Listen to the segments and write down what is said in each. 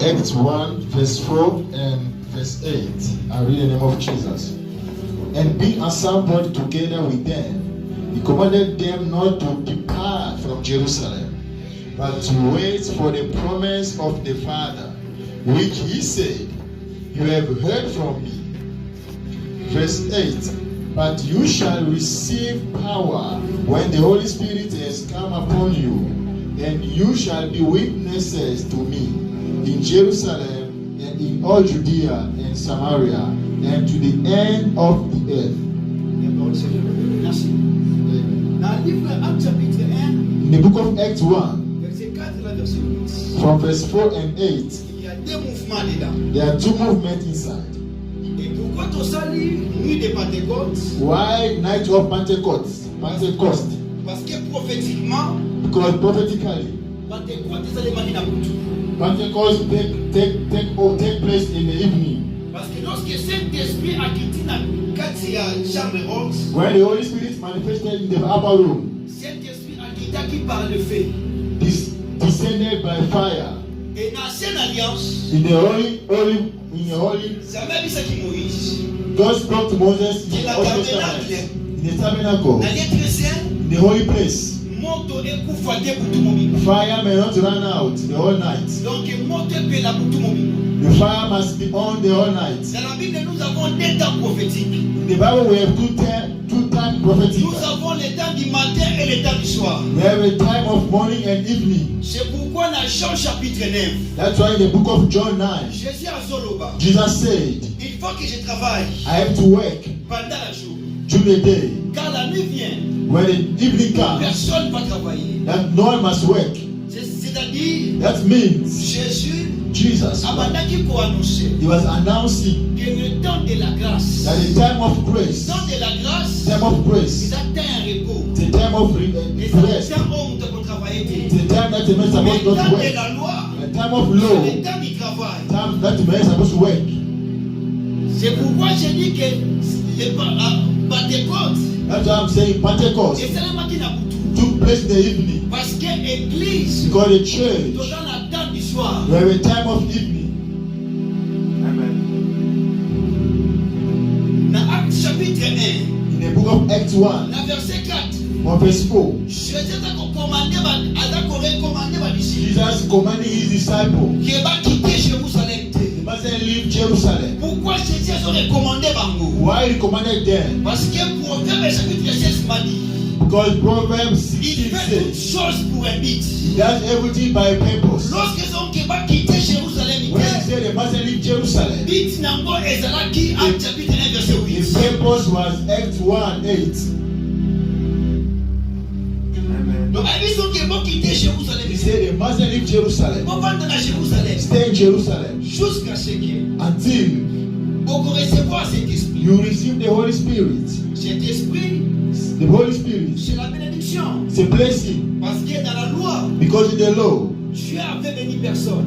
Acts 1, verse 4 and verse 8. I read in the name of Jesus. And being assembled together with them, he commanded them not to depart from Jerusalem, but to wait for the promise of the Father, which he said, you have heard from me. Verse 8. But you shall receive power when the Holy Spirit has come upon you, and you shall be witnesses to me in Jerusalem and in all Judea and Samaria and to the end of the earth. In the book of Acts 1, from verse 4 and 8, there are two movements inside. Why night of Pentecost? Because prophetically, Pentecost take place in the evening. When the Holy Spirit manifested in the upper room, descended by fire. In the holy, God spoke to Moses in the tabernacle, in the holy place. Fire may not run out the whole night. The fire must be on the whole night. In the Bible, we have two times prophetic. We have a time of morning and evening. That's why in the book of John 9, Jesus said, I have to work during the day. When the evening comes, that no one must work. That means Jesus, he was announcing that the time of grace, the time of rest, the time that the man is supposed to work, the time of law, the time that the man is supposed to work. C'est pourquoi j'ai dit que Pentecôte, that's why I'm saying Pentecost took place in the evening. Parce que l'église, because the church, dans la table du soir, we have a time of evening. Amen. Dans Actes chapitre 1, in the book of Acts 1, dans verset 4, on verse 4, Jesus commanding his disciples, qui va quitter Jérusalem. He mustn't leave Jerusalem. Pourquoi Jésus a recommandé Bango? Why he commanded them? Parce que Proverbe chapitre 16 m'a dit, because Proverbs 16 il fait toutes choses pour un but. He does everything by purpose. Lorsqu'ils ont quitté Jérusalem, when he said they mustn't leave Jerusalem, but Nango ezalaki Actes chapitre 1 verset 8. His purpose was Acts 1, 8. Donc ils ont quitté Jérusalem. He said they mustn't leave Jerusalem. On va dans Jérusalem. Stay in Jerusalem. Jusqu'à ce que until vous recevoir cet esprit. You receive the Holy Spirit. Cet esprit, the Holy Spirit, c'est la bénédiction. C'est blessing. Parce que dans la loi, because in the law, Dieu avait béni personne.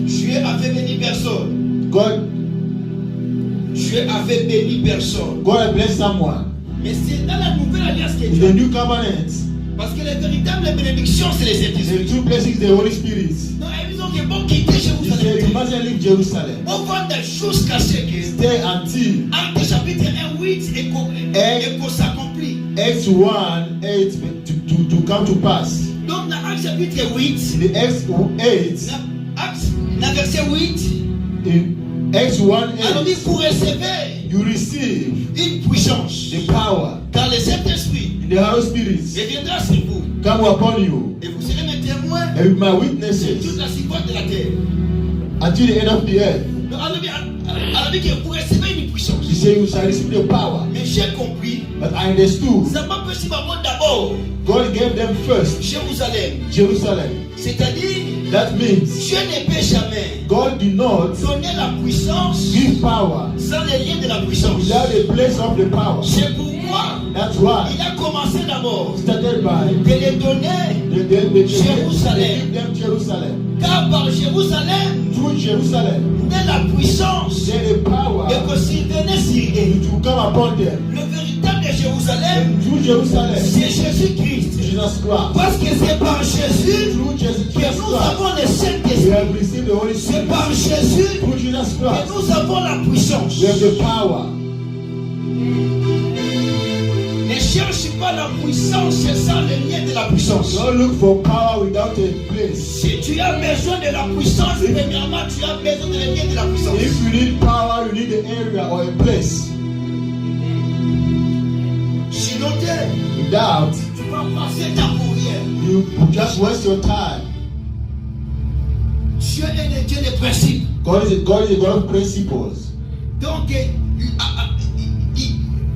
Dieu avait béni personne. Dieu avait béni personne. God had blessed someone. Mais c'est dans la nouvelle alliance que Dieu. The new covenant. Parce que les véritables bénédictions, c'est les esprits. The true blessings, the Holy Spirit. Non, ils ont que bon quitter Jérusalem. He said, you mustn't leave Jerusalem. On va jusqu'à ce que. Stay until. Acte chapitre 1, 8 et qu'on s'accomplit. Acts 1, 8 to come to pass. Donc dans Acte chapitre 8. In the Acts 8. Dans verset 8. In Acts 1, 8. Alors il faut recevoir. You receive une puissance, the power, car le Saint-Esprit, the Holy Spirit, viendra sur vous, come upon you, et vous serez mes témoins, and my witnesses, sur toute la surface de la terre, until the end of the earth. Donc, alors que vous recevez une puissance. He said you shall receive the power. Mais j'ai compris. But I understood. Ça m'a possible d'abord. God gave them first. Jerusalem. C'est-à-dire. That means. Dieu ne peut jamais. God do not donner la puissance. Give power. Sans le lien de la puissance. Without the place of the power. C'est pourquoi. That's why. Il a commencé d'abord. Started by. De les donner. Jérusalem. Give them Jerusalem. Car par Jérusalem. Through Jerusalem. De la puissance. The power. Et que s'il venait sur eux. To come upon them. Le véritable Jérusalem. Through Jerusalem. C'est Jésus-Christ. Jesus Christ. Parce que c'est par Jésus Through Jesus que nous Christ, avons le we Saint-Esprit. have received the Holy C'est Spirit. par Jésus Through Jesus que Christ, nous avons la puissance. we have the power. Ne cherche pas la puissance sans le lien de la puissance. Don't look for power without a place. Si tu as besoin de la puissance, premièrement, tu as besoin de le lien de la puissance. If you need power, you need the area or a place. Sinon, Without, tu vas passer ta courrière. you just waste your time. Dieu est le Dieu des principes. God is a God of principles. Donc,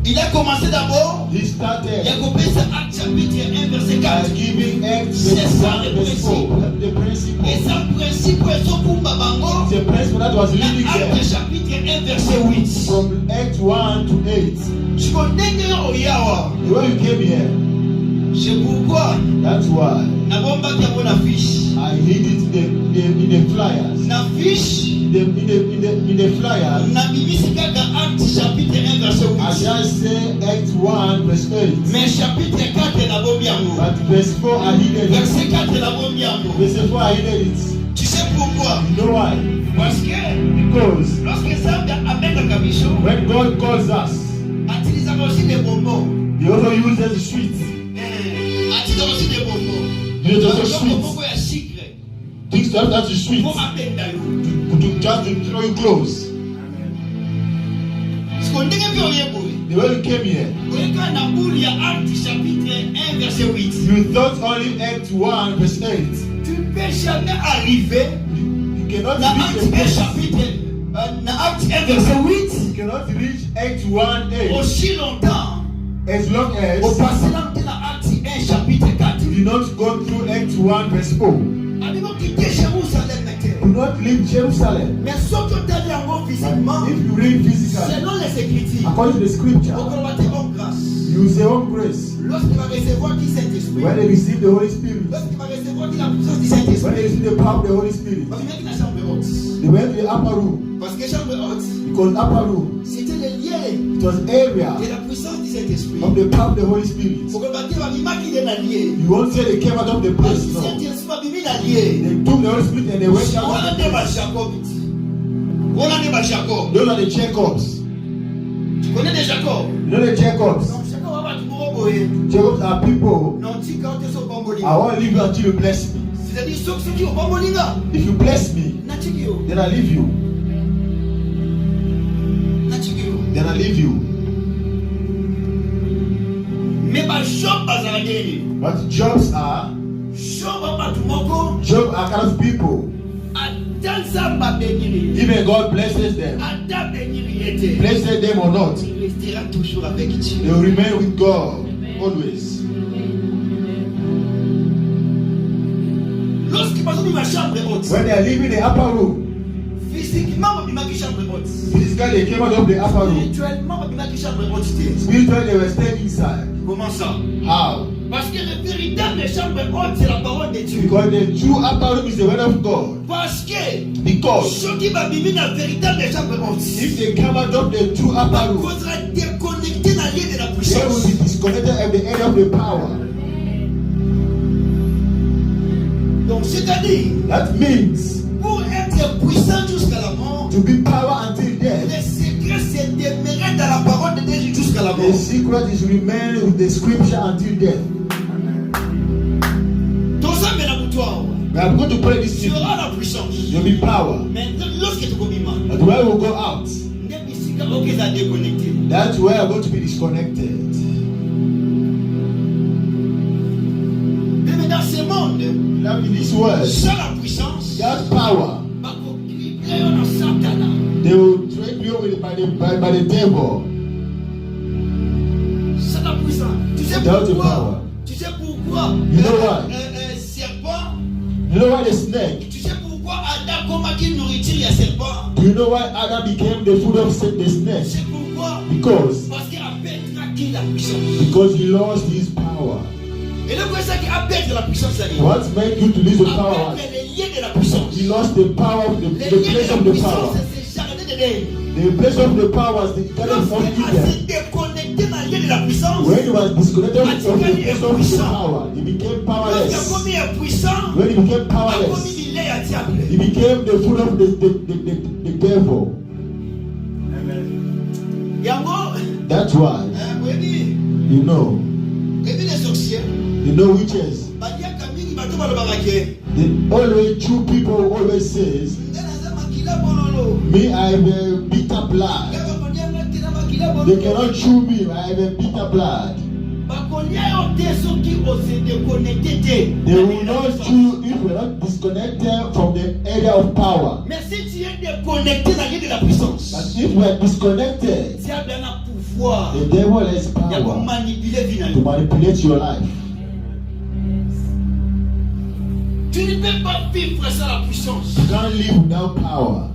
il a commencé d'abord. He Il a started commencé Acte chapitre 1, verset by 4. giving Acts C'est ça, le verse 4. The Et principle. ça, principe, est au Bango. The principle that was living Acte there chapitre 1, verset 8. from Act 1 to 8. Tu connais au Yawa. The way you came here, C'est pourquoi, that's why n'avons-pas qu'à la fiche. I hid it in the flyers. La fiche, In the flyers, na bimisi kaka Acte chapitre 1, verset I 8. just say Act 1 verse 8. Mais chapitre 4, na bombiango. But verse 4 I hid it. Verset 4, na bombiango. Verse 4 I hid it. Tu sais pourquoi? You know why? Parce que Because lorsque ça amène la camicho, when God calls us, utilisant aussi des bonbons. He also uses the sweet. Utilisant aussi des bonbons. He uses also Donc, sweet. bonbons ya sucre. Things that is sweet Pour amener d'ailleurs. to just to throw you close. Ce qu'on dit que on est bourré. The way you came here, Quand on a bourré à Acte chapitre 1, verset 8. you thought only Act 1 verse 8. Tu ne peux jamais arriver You cannot dans reach Acte the 1 place. chapitre, dans Acte 1, verset 8. You cannot reach Act 1 8 Aussi longtemps, as long au as passé là, dans Acte 1, chapitre 4. you do not go through Act 1 verse 4. Avant de quitter Jérusalem, Do not leave Jerusalem. mais sauf que tu es en physiquement, But if you read physically, selon les Écritures, according to the on scripture, va te rendre grâce. you will say home grace. Lorsqu'il va recevoir qui Saint-Esprit, When they receive the Holy Spirit, lorsqu'il va recevoir qui la puissance du when Saint-Esprit, they receive the power of the Holy Spirit, on va mettre dans la chambre haute. they went to the upper room. Parce que chambre haute, Because upper room, c'était le lien it was area de la puissance du Saint-Esprit. of the power of the Holy Spirit. Pour que le bâtiment va vivre qu'il est allié. You won't say they came out of the Parce place, que no. Saint-Esprit va vivre allié. They took the Holy Spirit and they went out On of a the des place. Jacob. On a des Jacob. Those are the Jacobs. Tu connais des Jacob? You know the Jacobs? Donc, Jacob va tout pour boyer. Jacobs are people. Non, tu quand tu es au Bambolinga. I want to leave you until you bless me. C'est-à-dire, ceux qui sont au Bambolinga. If you bless me, Natikio. then I leave you. Natikio. Then I leave you. Mais pas Job bazala gagné. But Jobs are Job va tout moko. Job are kind of people. Adam samba bénir. Even God blesses them, Adam bénir était. blesses them or not, Il restera toujours avec Dieu. they will remain with God always. Lorsqu'il passe dans ma chambre haute, When they are leaving the upper room, physiquement, il m'a dit chambre haute. physically they came out of the upper room. Spirituellement, il m'a dit chambre haute. Spiritually they were staying inside. Comment ça? How? Parce que le véritable chambre haute, c'est la parole de Dieu. Because the true upper room is the word of God. Parce que Because ceux qui vont vivre dans la véritable chambre haute, if they come out of the true upper room, causera déconnecté dans l'île de la they will puissance. be disconnected at the end of the power. Donc, c'est-à-dire, That means pour être puissant jusqu'à la mort, to be power until le death. secret c'est demeurer dans la parole de Dieu jusqu'à la The mort. secret is remain with the scripture until death. Tout ça, mais la boutoire, We are going to pray this tu evening. auras la puissance. You'll be power. Mais lorsque tu commis mal, But where we'll go out, ok, ça a déconnecté. that's where we're going to be disconnected. Mais dans ce monde, Now in this world, sans la puissance, that power, they will trade you with by the devil. C'est la puissance. Tu sais Without the pourquoi? power. Tu sais pourquoi? You know why? Serpent. You know why the snake? Tu sais pourquoi Adam comment qu'il nourriture à serpent? Do you know why Adam became the food of the snake? C'est pourquoi? Because Parce qu'il a perdu la puissance. because he lost his power. Et le quoi ça qui a perdu la puissance, ça dit? What made you to lose the A power? perdu les liens de la puissance. He lost the power of the Les place liens of de the la power. puissance, c'est jardin de Dieu. The place of the power is the garden of Lorsqu'il a Eden. se déconnecté déconnecté dans le lien de la puissance, When he was disconnected from the Practically place a of his puissant. power, he became quand il a powerless. commis un puissant, When he became il a commis powerless, du lait à diable. he became the fool of the devil. Yango, That's why, oui, you know, les sorciers, witches, badiaka mingi bato balobaka ke the always true people always says, nde naza makila bololo. me I have a bitter blood. Kaka kolianga te na makila They bololo. cannot chew me, I have a bitter blood. Bakolia yo te soki ose déconnecté te. They will not chew if we are not disconnected from the area of power. Mais si tu es déconnecté dans le lien de la puissance, But if we are disconnected, diable a un pouvoir the devil has de power manipuler vie na to yo. manipulate your life. Tu ne peux pas vivre sans la puissance. You can't live without power.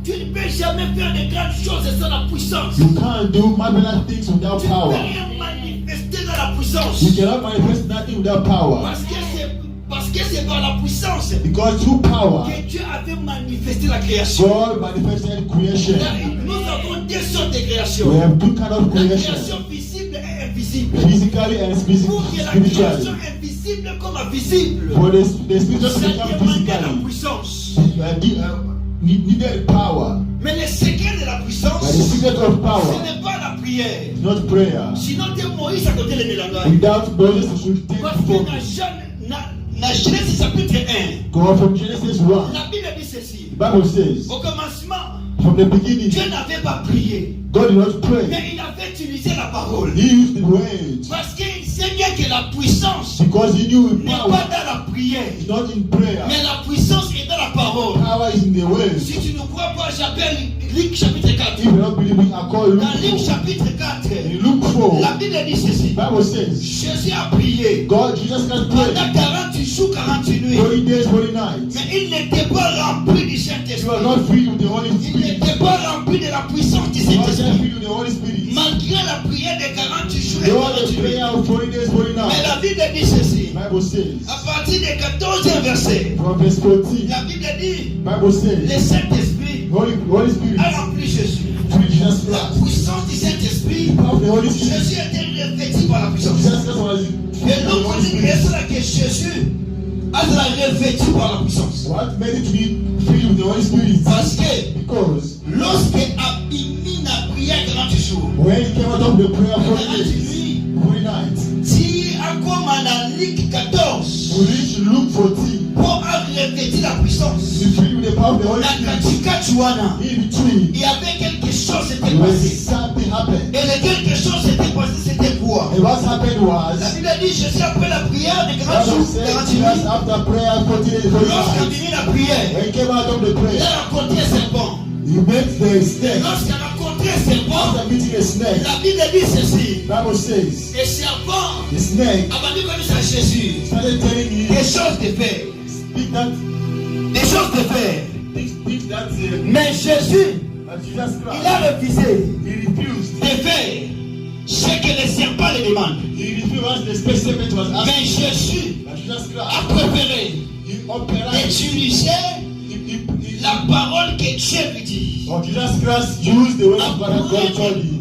Tu ne peux jamais faire de grandes choses sans la puissance. You can't do marvelous things without Tu ne peux power. rien manifester dans la puissance. You cannot manifest nothing without power. Parce que c'est par la puissance Because through power, que Dieu avait manifesté la création. God manifested creation. Nous avons deux sortes de We création. have two kinds of La creation, création visible et invisible. physically and Pour que la création spiritually. invisible comme invisible, For the spiritual to ça become demandait la physically, puissance. needed power. Mais le secret de la But the puissance, secret of ce power n'est pas la prière. is not prayer. Sinon, tu es Moïse à côté de Mélanga. Without Moses, you should take Parce que focus. dans Genèse chapitre 1, Go from Genesis 1. la Bible dit ceci. The Bible says, Au commencement, from the beginning, Dieu n'avait pas prié, God did not pray. mais il avait utilisé la parole. He used the words Parce qu'il sait bien que la puissance because he knew n'est power pas dans la prière, is not in prayer. mais la puissance est dans la parole. Power is in the words. Si tu ne crois pas, j'appelle Luc chapitre 4. If you don't believe me, I call Dans Luc Luke 4. chapitre 4, In Luke 4, la Bible dit ceci. the Bible says, Jésus a prié Jesus Christ prayed pendant 40 jours, 40 nuits. 40 days, 40 nights. Mais il n'était pas rempli du He was Saint-Esprit. not filled with the Holy Il Spirit. n'était pas rempli de la puissance du He was not Saint-Esprit. filled with the Holy Spirit. Malgré la prière de 40 jours et There was 40 a nuits. prayer of 40 days, 40 Mais nights. la Bible dit ceci. The Bible says, À partir du 14e verset, from verse 14, la Bible dit the Bible says, le Saint-Esprit Holy Spirit, a rempli Jésus. through Jesus La Christ, puissance du Saint-Esprit, the power of the Holy Spirit. Jésus était revêtu par la puissance. Jesus Christ was Et filled with the l'autre Holy dit Spirit. que c'est là que Jésus a été revêtu par la puissance. What made it to be filled with the Holy Spirit? Parce que Because lorsque Abimi n'a prié 40 jours, when he came out of the prayer 40 40 days, nuits, 40 nights, si à comme dans Luc 14, we reach Luke 14, pour revêtir la puissance, he filled with the power of the Holy dans Spirit. Katika Chouana, In between, il y avait quelque chose qui s'était when passé. something happened. Et le quelque chose qui s'était passé, c'était quoi? And what happened was, La Bible dit, Jésus après la prière de 40 Bible jours, says 40 Jesus nuits, after prayer 40 days, 40 lorsqu'il a nights, fini la prière, when he came out of the il prayer, a rencontré un serpent. he met the Et snake. lorsqu'il a rencontré un serpent, After meeting a snake, la Bible dit ceci. Bible says, Et serpent the snake a vendu comme ça à Jésus. started telling Des him, choses de faire. speak that, Des choses de faire. speak that, Mais Jésus, but Jesus il Christ, a refusé he refused. de faire ce que le serpent le demande. He refused what the specimen was Mais asking. Jésus But Jesus a Christ, préféré he operated, utiliser la parole que Dieu lui dit. or Jesus Christ used the word of God that God told him.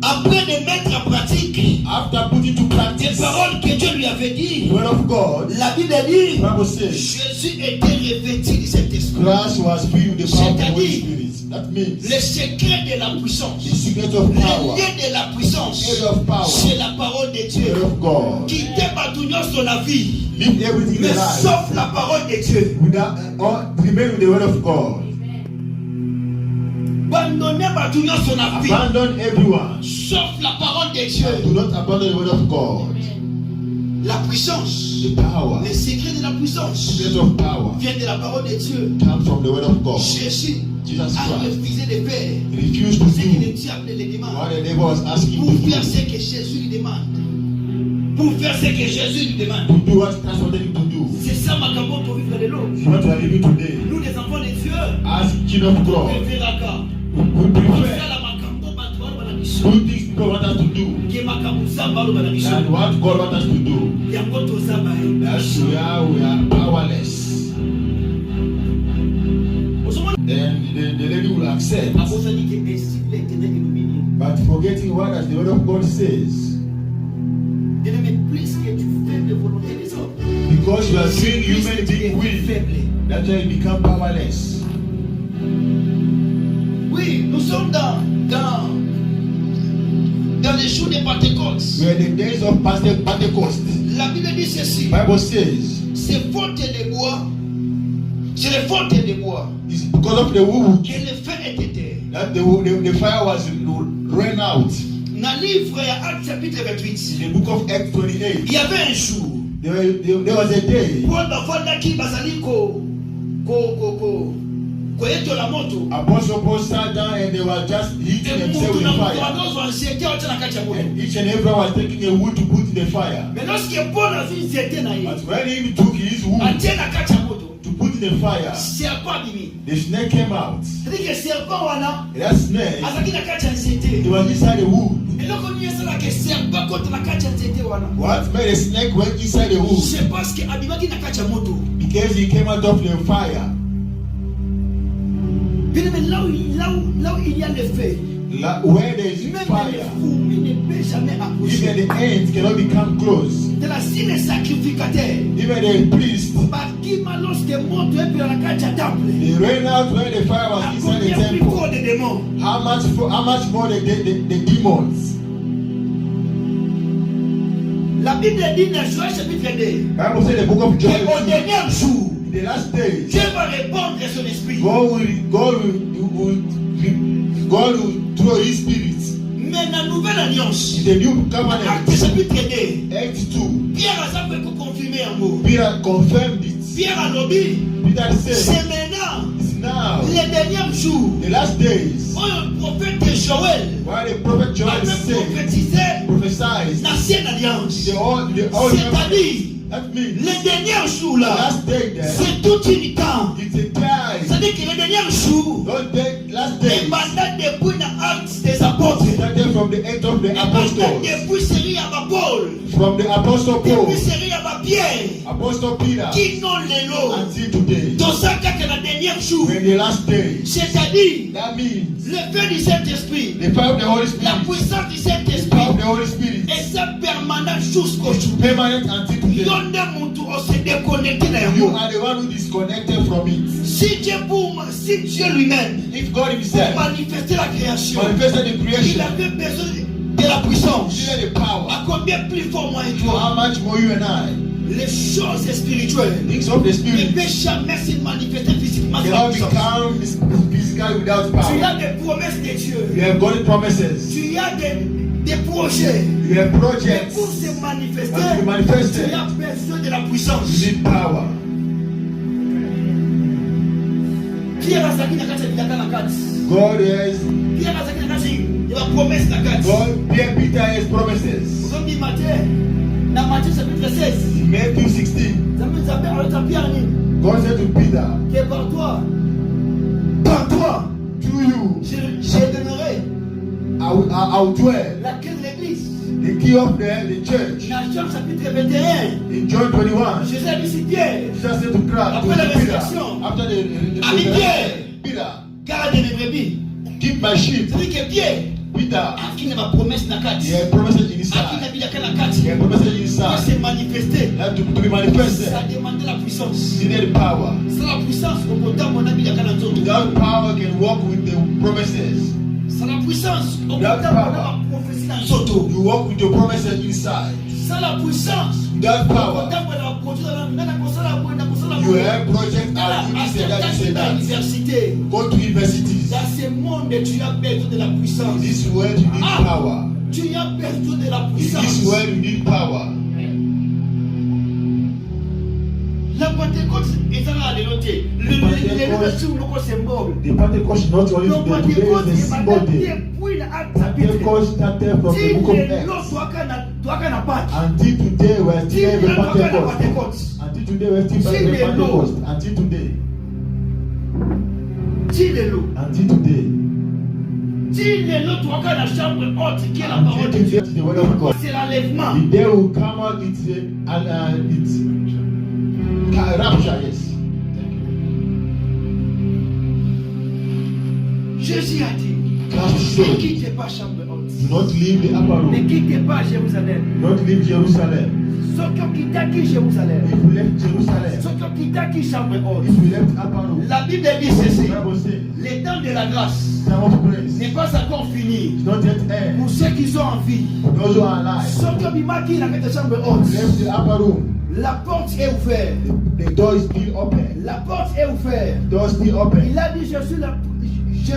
Après de mettre en pratique After putting to les practice paroles que Dieu lui avait the dit, word of God, la Bible dit Bible says, Jésus était revêtu de cet esprit. Christ was filled with the power of the Holy C'est-à-dire, Spirit. That means le secret de la puissance, the secret of le power, lien de la puissance, area of power, c'est la parole de the Dieu. word of God. Quitter Batouillon sur la vie, Leave everything mais alive sauf la parole de Dieu. without, or remain with the word of God. Abandonner Batouillon sur la vie, Abandon everyone. sauf la parole de Dieu. Do not abandon the word of God. La puissance, The power, le secret de la the puissance secret of power vient de la parole de Dieu. comes from the word of God. Jésus Jesus a Christ refusé de faire he refused to ce que le do diable lui demande. what the devil was asking Pour to faire do. ce que Jésus lui demande. Pour faire ce que Jésus lui demande. To do what Christ wanted him to do. C'est ça ma capote pour vivre de l'eau. If what we are living today, Nous les enfants de Dieu, as children of God, we prefer la makambo batwalo bana biso. do things people want us to do Ke makambo zamba bana biso. than what God wants us to do. Yango tozamba That's we are powerless. Osomona Then the lady will accept. But forgetting what as the word of God says. Because you are doing human being will, that's why you become powerless. Oui, nous sommes dans les jours de Pentecôte. We are in the days of Pentecost. La Bible dit ceci. Bible says. C'est faute de bois. C'est les fautes de bois. It's because of the wood que le feu était. that the fire was ran out. Dans le livre Actes chapitre 28. In the book of Acts 28. Il y avait un jour. There was a day. Apostle Paul sat down and they were just heating themselves with fire. And each and everyone was taking a wood to put in the fire. But when he took his wood to put in the fire, the snake came out. And that snake, it was inside the wood. What made the snake went inside the wood? Because he came out of the fire. Là où il y a le feu, where there is fire, even the ants cannot become close. Even the priest, they ran out when the fire was inside the temple. How much more the demons? La Bible dit dans Joël chapitre 2. Bible says the book of Joel. Au dernier jour, in the last day, Dieu va répandre son esprit. God will throw His Spirit. Mais dans la nouvelle alliance, in the new covenant, Actes chapitre 2, Acts 2, Pierre a fait pour confirmer un mot. Peter confirmed it. Pierre a dit, Peter said, c'est maintenant, it's now, les derniers jours, the last days, où le prophète Joël, while the prophet Joel prophesied l'ancienne alliance, the old c'est-à-dire that means les derniers jours là, last day there, c'est tout une temps. it's a time. C'est-à-dire que les derniers jours, Last day, les mandats depuis l'acte des apôtres, started from the end of the apostles, depuis série à Paul, from the apostle Paul, depuis série à Pierre, apostle Peter, qui n'ont les lots, until today, dans ça que la dernière jour, in the last day, c'est-à-dire that means le feu du Saint-Esprit, the fire of the Holy la Spirit, puissance du the Saint-Esprit, power of the Holy Spirit, et ça permanent jusqu'au jour. permanent until today. You are the one who disconnected from it. Si Dieu lui-même, If God Himself pour manifester la création, manifested the il creation, avait besoin de la puissance. he had the power. À combien plus fort moi et toi? How much more you and I? Les choses spirituelles Things of the ne Spirit peuvent jamais se manifester physiquement sans cannot puissance. become physical without Tu power. as des promesses de Dieu. You have God promises. Tu as des projets. You have Mais projects. pour se manifester, And to be manifested, tu as besoin de la you puissance. need power. Pierre a saki na kati ya bilaka na kati. God has Pierre a saki na kati ya promesse na kati. Peter has promises. Aujourd'hui Matthieu, dans Matthieu chapitre 16, In Matthew 16, Zambi aleta Pierre nini? God said to Peter, Que par toi, through you, je donnerai I'll dwell la clé de l'église. the key of the church. Dans Jean chapitre 21, In John 21, Jésus a dit si Pierre, Jesus said to Christ, Après la to Peter, résurrection, after the Ami Pierre, Peter, garde mes brebis. keep my sheep. C'est-à-dire que Pierre, Peter, akina ma promesse na kati. he had promises Akina inside. bilaka na He kati. had promises Pour inside. se manifester, That to be manifested, ça demande la puissance. he needed power. Sans la puissance, on peut pas mon ami bilaka na nzoto. Without power, can walk with the promises. Sans la puissance, on peut Without pas power. ma prophétie na nzoto. You walk with your promises inside. Sans la puissance, Without on power, peut pas ma produire na kosala boy na kosala you boy. have projects and you say that, you say that. Université. Go to universities. Dans ce monde, tu as besoin de la In puissance. this world, you need power. Tu as besoin de la In puissance. this world, you need power. La Pentecôte est en réalité. Le symbole. The Pentecost not only Donc, today, today Pentecôte is est the symbol day. depuis l'acte chapitre. Pentecost started from the book of Acts. Until today, we are still having Pentecost. Until today, we are still having Pentecost. Until today. Until today. Until today, the word of God. C'est l'enlèvement. The day will come out, it's rapture, yes. Je say, Ne quittez pas chambre haute. do not leave the upper Ne room. quittez pas Jérusalem. Do not leave Jerusalem. Ceux qui ont quitté Jérusalem. If you left Jerusalem, Ceux qui ont quitté chambre haute. if you left upper room, La Bible dit the ceci. Bible says, Les temps de la grâce time of grace n'est pas encore fini. is not yet end. Pour ceux qui sont en vie. For those who are alive, Ceux qui ont mis marqué dans cette chambre haute. left the upper room. La porte est ouverte. The door is still open. La porte est ouverte. The door is still open. Il a dit je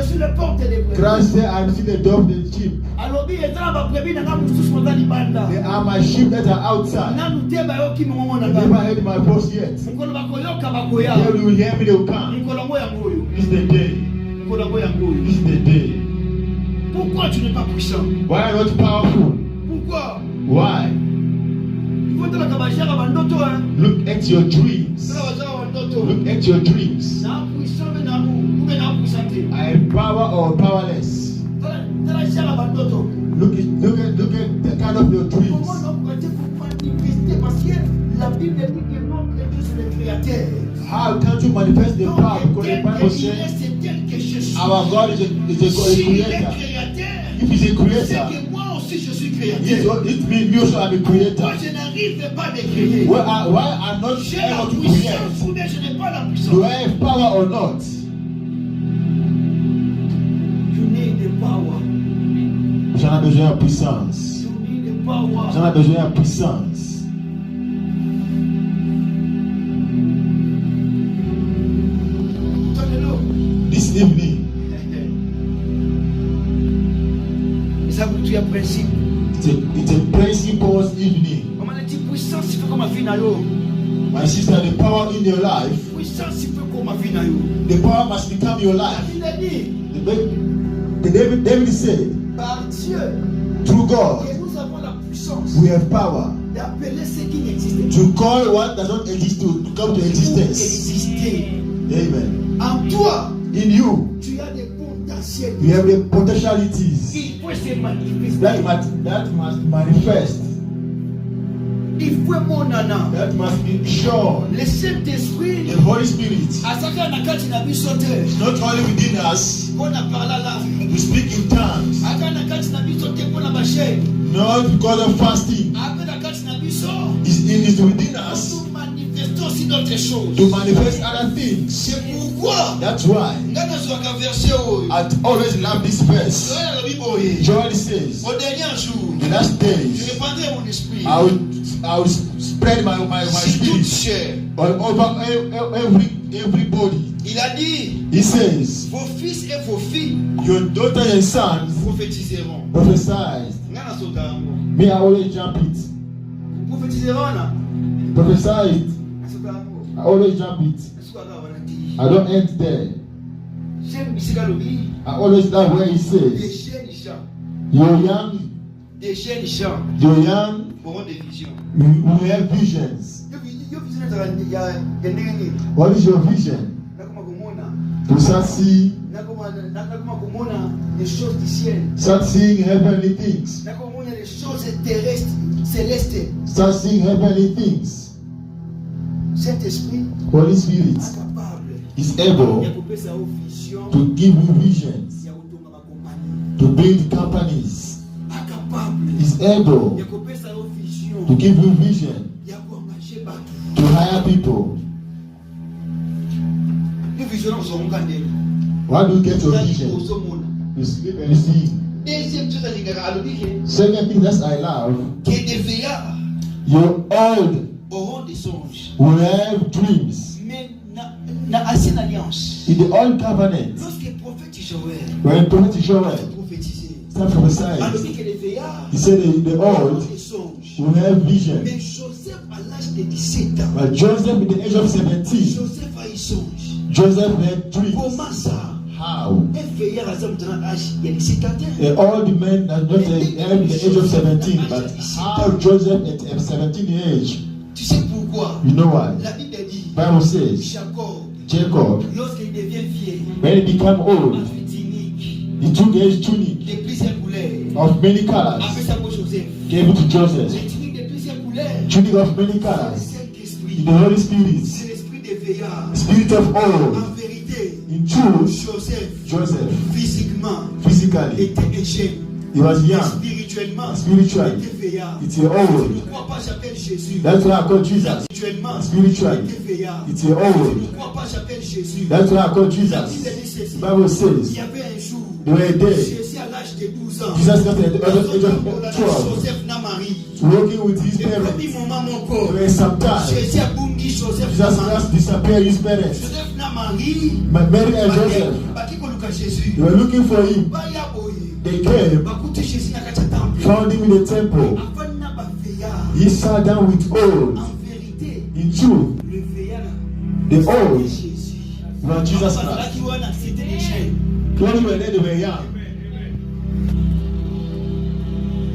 suis la porte des brebis. Christ said, I am still the door of the sheep. Alors il est dans ma brebis dans ma sous mon banda. They are my sheep that are outside. Na nous teba yo ki mo na They ba. never heard my voice yet. Mkono bakoyoka bakoya. They will hear me, they will come. Mkono moya ngoyo. This is the day. Mkono moya ngoyo. This is the day. Pourquoi tu n'es pas puissant? Why not powerful? Pourquoi? Why? Il faut que bajara bandoto hein. Look at your dreams. Sala bajara bandoto. Look at your dreams. Na puissant mais na ou mais na puissante. I am power or powerless. Sala jara bandoto. Look at the kind of your dreams. Comment on peut manifester parce que la Bible dit que non que Dieu c'est le créateur. How can you manifest the power? Because the Bible says C'est tel que je suis. our God is a creator. If he's a C'est creator, que moi aussi je suis créateur. it means you also are a creator. Moi je n'arrive pas à créer. Why I'm not J'ai la able to puissance create? ou bien je n'ai pas la puissance. Do I have power or not? You need the power. J'en ai besoin de puissance. You need the power. J'en ai besoin de puissance. This evening, Ça vous dit un principe. it's a principles evening. Maman a dit puissance il faut comme ma vie na yo. My sister, the power in your life, Puissance il faut comme ma vie na yo. the power must become your La life. Bible dit David said, par Dieu through God, que nous avons la puissance we have power d'appeler ce qui n'existe to call what does not exist to come to existence. exister. Amen. En toi, In you, tu as des potentiels. you have the potentialities Il faut se manifester. that must manifest, Il faut mon âme. that must be shown. Le Saint-Esprit, The Holy Spirit asaka na kati na biso te. is not only within us, Pona parla la. we speak in tongues, Aka na kati na biso te pona bashe. not because of fasting. Aka na kati na biso. It is within us Nous manifestons aussi d'autres choses. to manifest other things. C'est pourquoi That's why ngana zwaka verset oyo. I always love this verse. Oyo na Bible oyo. Joel says, Au dernier jour, the last je days, répandrai mon esprit I will spread my sur toute spirit chair. all over everybody. Il a dit, He says, vos fils et vos filles your daughters and sons prophétiseront. prophesied. Ngana sota yango. Me, I always jump it. Prophétiseront na. Prophesied. Sota yango. I always jump it. Suka wana di. I don't end there. J'aime bisika lobi. I always love where he Des says, jeunes chants. you're young, Des jeunes chants auront des visions. we have visions. Yo vision ya ndenge nini? What is your vision? Nakoma kumona. To start seeing Nakoma kumona les choses du ciel. Start seeing heavenly things. Nakoma kumona les choses terrestres, célestes. Start seeing heavenly things. Saint-Esprit Holy Spirit est capable is able ya kupesa au vision to give you visions, ya kutunga makompani. to build companies. Capable Is able ya kupesa au vision to give you vision, ya kuangaje batu. to hire people. Yo vision uzonga ndelo. Why do you get your vision? Uzomona. You sleep and you see. Deuxième chose alingaka alobike Second thing that I love, que des veillards your old auront des songes. will have dreams. Mais na ancienne alliance, In the old covenant, lorsque le prophète Joël when prophet Joel prophétisait, start prophesying, alobike que les veillards he said the auront old des songes. will have vision. Mais Joseph à l'âge de 17 ans, But Joseph, at the age of 17, Joseph a eu songe. Joseph had dreams. Comment ça? How? Un veillard à dans l'âge il y a 17 ans. The old man that not at the age of 17, but how Joseph at 17 age? Tu sais pourquoi? You know why? La Bible dit Bible says Jacob, Jacob, lorsqu'il devient vieil, when he became old, ensuite unique, he took his tunic de plusieurs couleurs, of many colors, appelle ça pour Joseph. gave it to Joseph. Les tuniques de plusieurs couleurs, Tunic of many le colors. Saint-Esprit, In the Holy Spirit, c'est l'esprit des veillards. Spirit of En old. vérité, In truth, Joseph, Joseph, physically, physically, était he was young. spirituellement, Spiritually, était vieillard. it's a Je old. ne crois pas, j'appelle Jésus. That's why I call Jesus. Spirituellement, Spiritually, était vieillard. it's a Je old. ne crois pas, j'appelle Jésus. That's why I call La Jesus. Bible dit ceci. The Bible Il says, y avait un jour, there were a day, Jésus à l'âge de 12 ans, Jesus got at the age of 12, Joseph n'a Marie. walking with his Le premier parents. moment, mon There corps, were some time, Jésus a boumbi Joseph n'a Jesus Marie. just disappeared his parents. Joseph n'a Marie. Mary and Joseph, Baki koluka Jésus. they were looking for him. Baya boye. They came, Bakuti Jésus na kati ya temple. found him in the temple. Avant na ba veillard. He sat down with old. En vérité, In truth, le veillard, the c'était old Jésus. were Jesus Christ. Bazalaki wana, c'était les jeunes. Clearly, when they were young.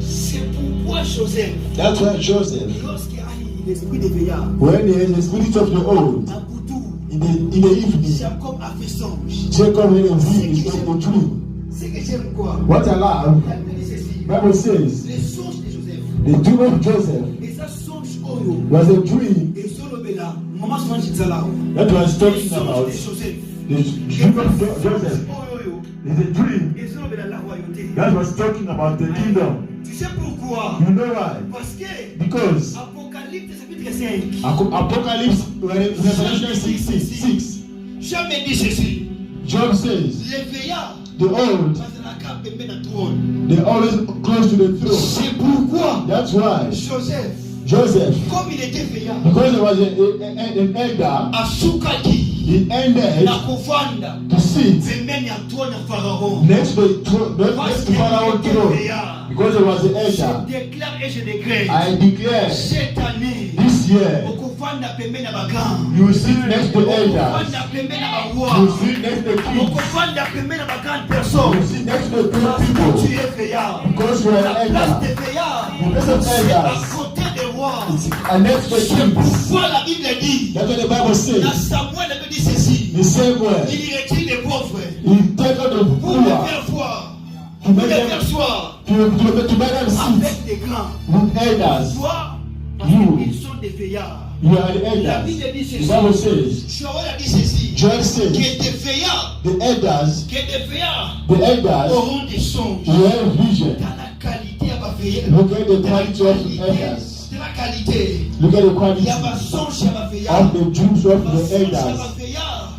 C'est pourquoi Joseph, That's why Joseph, lorsqu'il a l'esprit de veillard, when he had the spirit of the old, un couteau, in the evening, Jacob a fait songe. Jacob had a dream of the tree. C'est que j'aime quoi? What I love, La Bible dit ceci. Bible says, Les songes de Joseph. the dream of Joseph Et ça songe oyo. was a dream Et Zolobela, maman souvent dit ça là. that was Les talking songes about de Joseph. the dream of Joseph. Oyo. Is a dream Et Zolobela la royauté. that was talking about the kingdom. Tu sais pourquoi? You know why? Parce que Because Apocalypse chapitre 5. Apocalypse, Revelation 6, Jean me dit ceci. Job says, Les veillards, the old, bazalaka pembeni na trône. they always close to the throne. C'est pourquoi That's why Joseph, Joseph, comme il était veillard, because he was an elder, asukaki he ended na kovanda to sit pembeni ya trône ya Pharaon. next to the throne, next to Pharaoh's throne, because he was an Je elder. déclare et je décrète. I declare Cette année, this year, okofanda pembeni ya bagan. you will sit next to elders, Okofanda pembeni ya you baroi. will sit next to kings, Okofanda pembeni ya bagrandes you personnes. will sit next to great Parce que people, tu es veillard. because you are La an place elder. des veillards, The place of c'est à elders, côté des rois. and next to C'est kings. pourquoi la Bible dit, That's what the Bible dans says. Samuel avait dit ceci, The same way, il retire les pauvres he take out the pour les poor faire voir, to pour make les them faire soir to make them sit avec les grands. with elders. Toi, parce You. qu'ils sont des veillards. You are the La elders. Bible dit The ceci, Bible says, Joël a dit ceci, Joel says, que des veillards, the elders auront des songes. will have vision. Dans la qualité, il y a pas veillard. Look at the Dans la quality of qualité, elders. de la qualité, Look at the il quality y a pas songe, il y a pas veillard. of the dreams of the elders.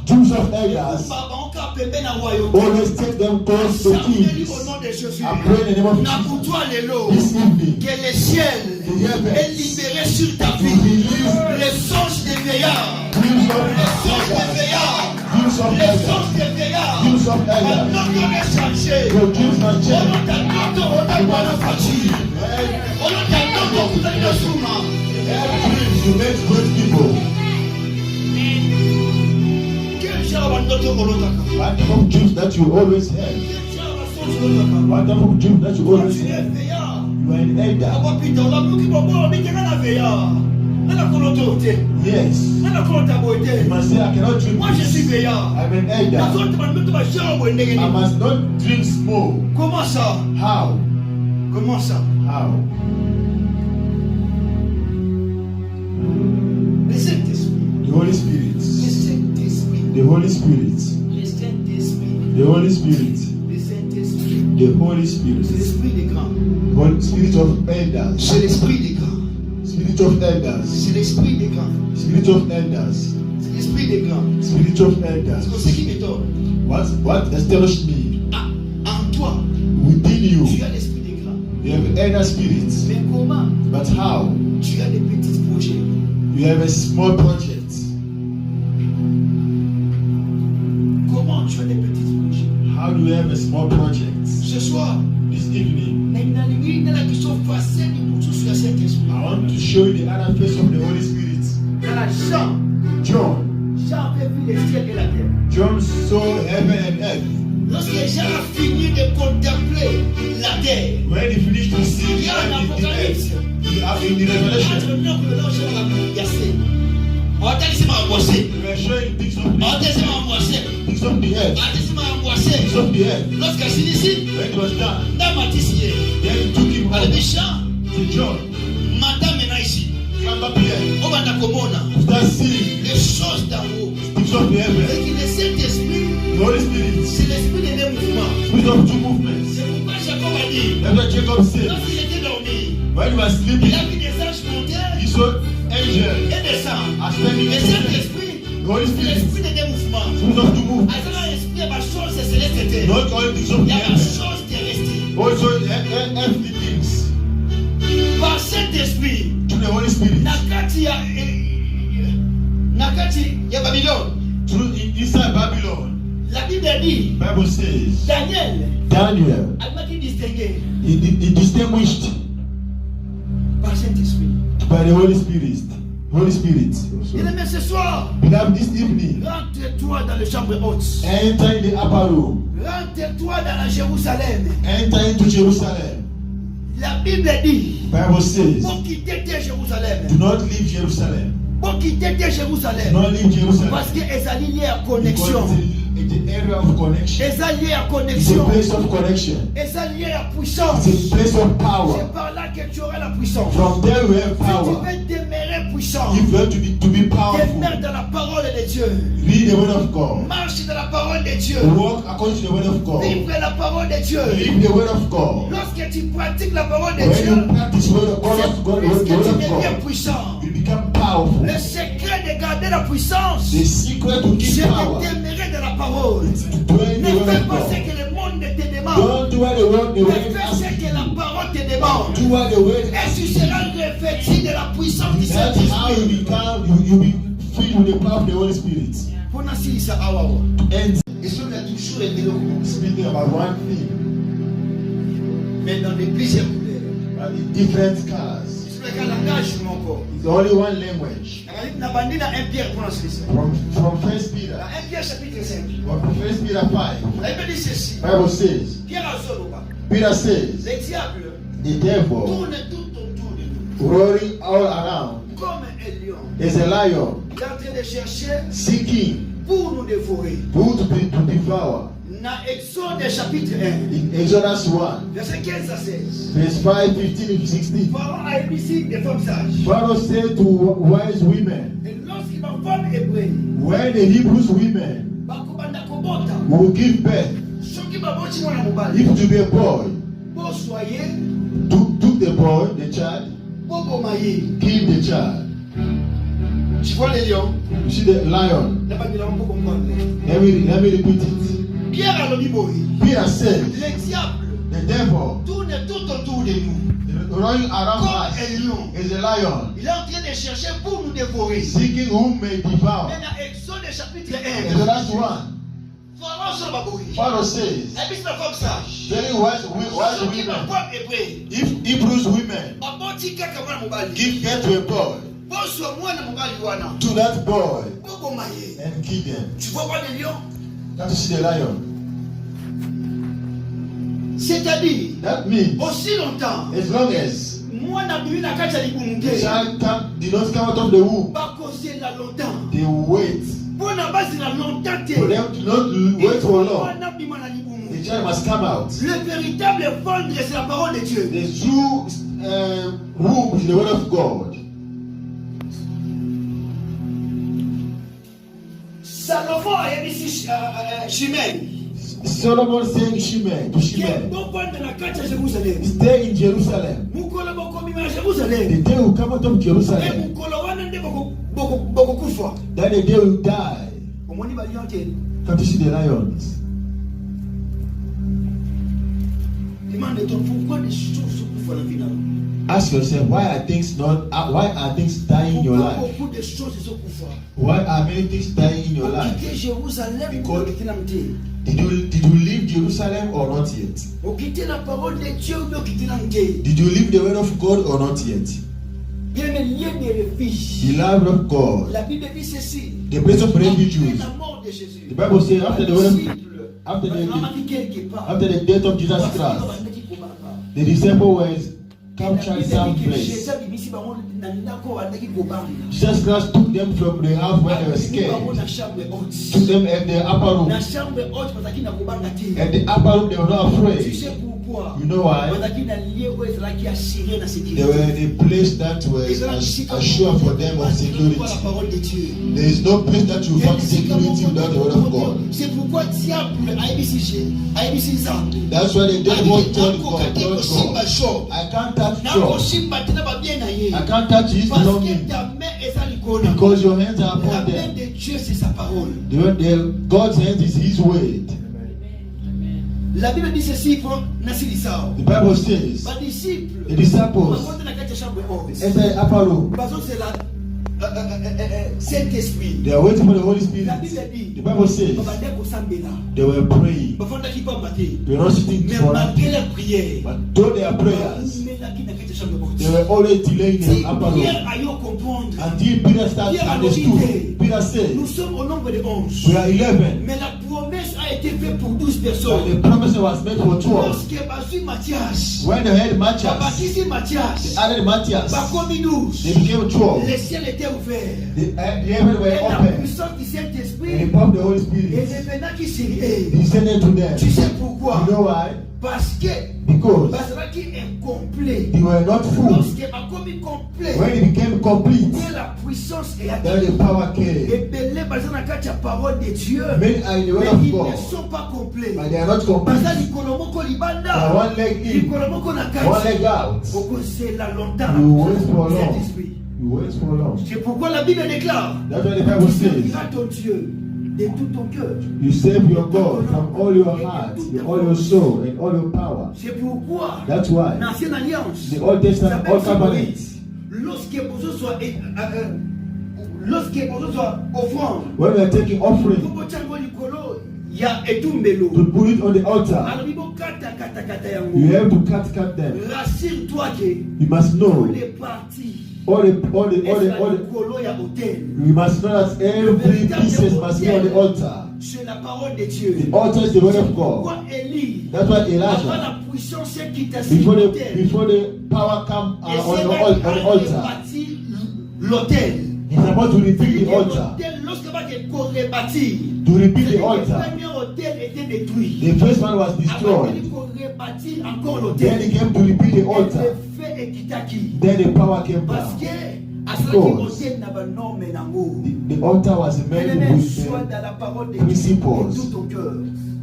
Dreams of elders always take them close to kings. I pray in the name of Jesus this evening. Que le ciel est libéré sur ta vie. Les songes des veillards. Dreams of Les songes des elders. veillards. Dreams of Les elders. songes des veillards. Dreams of Un elders. nom est changé. Your dreams are On changed. t'a manufacturé. On t'a donné de souma. Dreams to make great people. Quel genre de molotaka? What type of dreams that you always have? Quel genre de songe molotaka? What type of dreams that you Quand always tu es have? veillard. You are an elder. Abo Peter, on a beaucoup qui vont voir, mais qui est la veillard. Elle a qu'on l'autorité. Yes. Elle a qu'on You l'autorité. must say, I cannot dream Moi, je suis this. veillard. I'm an La elder. zone de ma chambre, I must not dream small. comment ça? How? Comment ça? How? Le Saint-Esprit. The Holy Spirit. Le Saint-Esprit. The Holy Spirit. Le Saint-Esprit. The Holy Spirit. Le Saint-Esprit. The Holy C'est Spirit. l'esprit des grands. Holy Spirit of elders. C'est l'esprit des grands. Spirit of elders. C'est l'esprit des grands. Spirit of elders. C'est l'esprit des grands. Spirit of C'est elders. ce qui m'étonne. What established me? Ah, en toi, Within tu you, as l'esprit des grands. you have elder spirits. Mais comment But how? tu as des petits projets? You have a small project. Comment tu as des petits projets? How do you have a small project? Ce soir, This evening, il y a une question facile sur le Saint-Esprit. I want to show you the other face of the Holy Spirit. Dans la Jean, John. Jean avait vu le ciel et la terre. John saw heaven and earth. Lorsque Jean a fini de contempler la terre, When he finished to see il y a un the apocalypse. earth, in the Revelation, Entre nous, le Lord Jean a yassé. On va te laisser m'embrasser. we are showing things of On va the, te laisser m'embrasser. things of the On earth. va te laisser m'embrasser. Things of the earth. Lorsqu'il s'est ici, When it was done, dans ma tisier, then he took him on a dit home Jean, to John. madame est là ici. Come up here. On va t'accommodar. Start seeing Les choses d'en haut. things of the heaven. Et que le Saint-Esprit C'est l'esprit des deux mouvements. Spirit of two movements. C'est pourquoi Jacob a dit, That's what Jacob said. lorsqu'il était dormi, When he was il sleeping, a vu des anges monter he saw angels et descendre. ascending. Le Saint-Esprit, The Holy c'est Spirit. l'esprit des deux mouvements. Spirit of two movements. Alors l'esprit, il y a ma chose céleste. Not all things of Il the y a ma heaven. chose terrestre. Also earthly things. Par cet esprit, Through the Holy Spirit. nakati ya Babylone. Inside Babylon. La Bible dit, Bible says Daniel Daniel, a été distingué he distinguished par cet esprit. by the Holy Spirit. Holy Spirit. Il aimait ce soir, Beloved, this evening, rentre-toi dans les chambres hautes. enter in the upper room. Rentre-toi dans la Jérusalem. Enter into Jerusalem. La Bible dit, Bible says, pour quitter Jérusalem. do not leave Jerusalem. Pour quitter Do Jérusalem. not leave Jerusalem. Parce que c'est lié à Because connexion. it's the area of connection. C'est lié à It's a connexion. place of connection. C'est lié à puissance. It's a place of power. C'est par là que tu auras la puissance. From there we have Si tu power. veux demeurer puissant, If you want to be powerful, demeure dans la parole de Dieu. read the word of God. Marche dans la parole de Dieu. Walk according to the word of God. Vivre la parole de Dieu. Live the word of God. Lorsque tu pratiques la parole de When Dieu, you practice word of God, c'est word que tu of deviens God, puissant. you become powerful. Le secret de garder la puissance, The secret to c'est keep de power demeurer dans la parole. is to dwell in Ne the word fais of pas ce God. que le monde te demande. Don't do what the word Mais asks fais ce que la you. parole te demande. Do what the word Et asks tu you. seras revêtu de la puissance du That's how Saint-Esprit. you become. You be filled with the power of the Holy Spirit. Pour ainsi, ça a wawa. And Et ça, on a toujours été là. speaking about one thing, Mais dans des plusieurs couleurs. but in different cars. C'est le langage encore. It's only one language. Na bandi na 1 Pierre pour lancer ça. From First Peter. Dans 1 Pierre chapitre 5. From First Peter 5, La Bible dit ceci. Bible says, Pierre a Zoloba. Peter says, Le diable the devil tourne tout autour de nous. roaring all around Comme un lion. is a lion Il est en train de chercher seeking pour nous dévorer. who to devour. Dans Exode chapitre 1. In Exodus 1, Verset 15 à 16. verse 5, 15, and 16, Pharaon a émis des femmes sages. Pharaoh said to wise women, Et lorsqu'il va femme hébreu, when the Hebrews women bakobanda kobota. will give birth, Soki baboti mwana mobali. if to be a boy, Bo soye, took the boy, the child, bo bomaye. kill the child. Tu vois les lions? You see the lion. N'a pas dit là, on peut comprendre. Let me repeat it. Pierre a l'omi boy. Peter said, Le diable the devil tourne tout autour de nous. running around Comme us un lion. is a lion, Il est en train de chercher pour nous dévorer. seeking whom may devour. Mais dans Exode chapitre 1, Exodus 1, Pharaon sur ma boy. Pharaoh says, Et puis c'est la femme sage. telling wise Soki ma women, femme hébreu. if Hebrews women Baboti kaka mwana mobali. give birth to a boy, Bo so mwana mobali wana. to that boy Bo bomaye. and kill them. Tu vois pas les lions? That you see the lion. C'est-à-dire, That means aussi longtemps, as long as mwana bibi na kati ya libumu the te. child did not come out of the womb, Bakozela longtemps. they will wait. Mpona bazela longtemps te. For them to not wait for long. Mwana bima na libumu. The child must come out. Le véritable vendre, c'est la parole de Dieu. The true womb is the word of God. Salomon a émis Chimène. Solomon saying Shimei to Shimei, Bon vendre na kati ya Jérusalem. stay in Jerusalem. Mukolo bokomi na Jérusalem. The day will come out of E Jerusalem, mukolo wana nde bokokufa. then the day will die. Omoni balion te. Can't you see the lions? Demande-toi pourquoi des choses se dans la vie. Ask yourself, why are things dying in your Pourquoi life? beaucoup de choses se sont Why are many things dying in your life? Quitter Jérusalem Because- pour quitter la montée. Did you leave Jerusalem or not yet? Pour quitter la parole de Dieu ou bien quitter la montée. Did you leave the word of God or not yet? Bien aimé, lieu de refuge. Beloved of God, La Bible dit ceci. the place of Après refuge. la mort de Jésus. The Bible says after the word disciples, after the- on a dit quelque part. after the death of Jesus Parce qu'il y a Christ, un petit combat. the disciples were La captured Bible some dit que place. Jésus a dit, si on a dit d'accord, on a dit combat. Jesus Christ took them from the house where they were On a scared, chambre took haute. them at the upper room. Na chambre haute parce qu'il n'a combat. At the upper room, they were not Tu afraid. sais, pourquoi? You know why? They were in a place that was assured for them of security. There is no place that you find security without the word of God. C'est pourquoi diable a IBCG. That's why the devil told God, I can't touch God. I can't touch his belongings. Because your hands are upon them. God's hand is his word. La Bible dit ceci pour Nasilisao. The Bible says, the disciples entered the upper room. Saint-Esprit. They are waiting for the Holy Spirit. The Bible says they were praying. They were not sitting for nothing. But though their prayers, they were always delaying the upper room. Until Peter started understood. Peter said, we are 11. Mais la promesse a été faite pour 12 personnes. But the promise was made for 12. When they had Matthias, they added Matthias. They became 12. Le ciel était ouvert. The heaven were La open. puissance du Saint-Esprit And the power of the Holy Spirit descended to them. Tu sais pourquoi? You know why? Parce que Because incomplet. they were not full. Lorsqu'il a commis complet, When it became complete, la puissance est then the power came. et belé basé na kati ya parole de Dieu. Many are in the word Mais of ils God, ne sont pas complets. but they are not complete. Basa likolo moko They libanda. are one leg in, Likolo moko na one kati. leg out. Pourquoi c'est là longtemps? You wait for long. Saint-Esprit. You wait for long. C'est pourquoi la Bible déclare. That's what the Bible Tu says. serviras ton Dieu de tout ton cœur. You save your God from all your heart, all your soul, and all your power. C'est pourquoi That's why l'Ancienne Alliance, the Old Testament, Old Covenant, lorsque vous soit offrande, when we are taking offering, vous chango likolo ya etumbelo. to put it on the altar, Alors bibo kata yango. you have to cut them. Rassure-toi que You must know les parties all the likolo ya hôtel. you must know that every pieces must be on the altar. C'est la parole de Dieu. The altar is the word of God. Pourquoi Élie, That's why avant Elijah, la puissance qui t'a sur before l'autel, the power come on the altar, bâtir l'autel. he's supposed to rebuild the altar. Lorsque va rebâtir, To rebuild the le altar. premier hôtel était détruit. The first one was Avant destroyed. qu'il rebâtir encore Then he l'hôtel, came to rebuild the altar. le feu et kitaki. Then the power came Parce down. que à ce qui hôtel n'a pas norme nango. The altar was made Bien-aimé, with sois the dans la parole de Dieu principles. de tout ton cœur,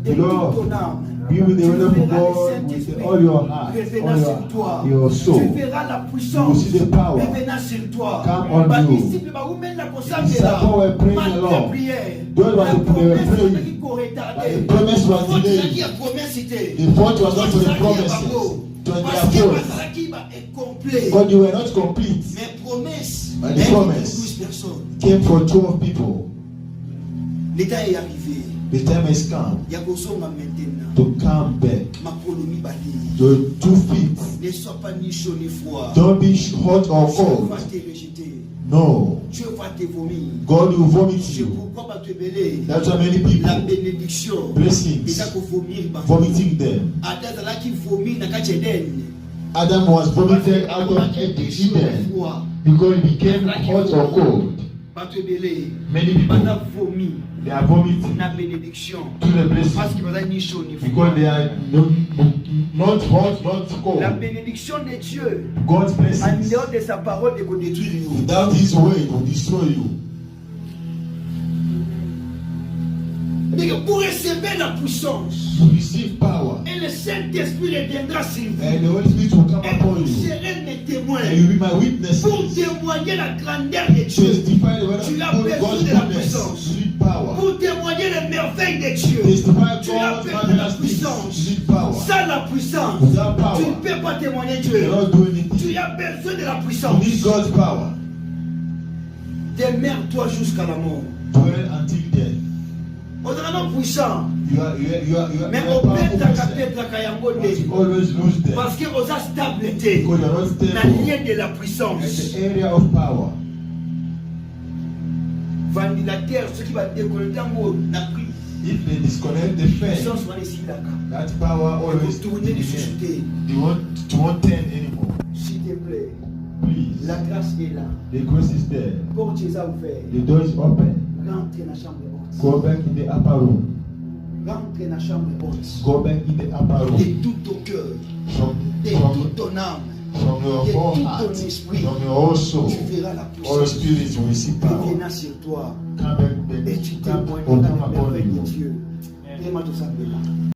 de The Lord, toute ton âme. be with the Tu word of verras le God Saint-Esprit with all your heart, revenant sur toi. all your soul. Tu verras la You puissance will see the power revenant sur toi. come on Bah, you. disciples, bah, vous mettez la conscience Disciples là. were praying Malgré along. prière. Those were La the- they were promesse praying. qui correctait. But the promise was Faut delayed. dire qu'il y a promesse, c'était. The fault was not to the Faut dire promises, qu'il y a pas to Parce their que fault. Basaraki est complet. Because you were not complete. Mais promesse, But the elle promise. 12 personnes. Came for 12 people. L'état est arrivé. The time has come Il y a besoin maintenant. to come back. Ma colonie bâtie. Your 2 feet. Ne sois pas ni chaud ni froid. Don't be hot or Dieu cold. va te rejeter. No. Dieu va te vomir. God will vomit C'est you. pourquoi va te béler. That's why many La people bénédiction. blessings Et ça qu'on vomir. vomiting them. Adam là qui vomit dans le Eden. Adam was vomited out of Eden because he became hot or cold. Va te béler. Many people Pendant vomi. they are vomiting La bénédiction. to the blessing Parce qu'il va ni chaud ni because froid. they are not hot, not cold. La bénédiction de Dieu. God's En blessings dehors de sa parole, de vous détruire. without His way will destroy you. Pour recevoir la puissance, To receive power, et le Saint-Esprit reviendra sur vous. and the Holy Spirit will come Et upon vous you, serez mes témoins and you will be my pour witnesses. témoigner la grandeur de Dieu, Testify the word Tu as of besoin God's de la goodness, puissance. you need power. pour témoigner les merveilles de Dieu. Testify Tu as God's besoin de la marvelous things, puissance. you need power. Sans la puissance, Without tu power, ne peux pas témoigner you Dieu. cannot do anything. Tu as besoin de la You puissance. need God's power. Demeure-toi jusqu'à la mort. Dwell until death. On est vraiment puissant. You are Mais a on peut powerful person. t'accaper You always lose them parce que on a stabilité because you are not dans stable lien de la at puissance. the area of power. Ventilateur, ce qui va déconnecter en haut, la prise. If they disconnect the fan, Puissance va ici d'accord. that power always Tourner les remains. sociétés. They won't turn anymore. S'il te plaît, Please, la grâce est là. the grace is there. Porte est ouverte. The door is open. Rentre dans la chambre haute. Go back in the upper room. Rentre dans la chambre haute. Go back in the upper room. De tout ton cœur. De toute ton âme. From your whole heart, from your whole soul, Tu verras la all puissance spirits will receive power. revenant sur toi. Come back, Et tu come témoigneras upon de la merveille de you. Dieu. Aima tout ça,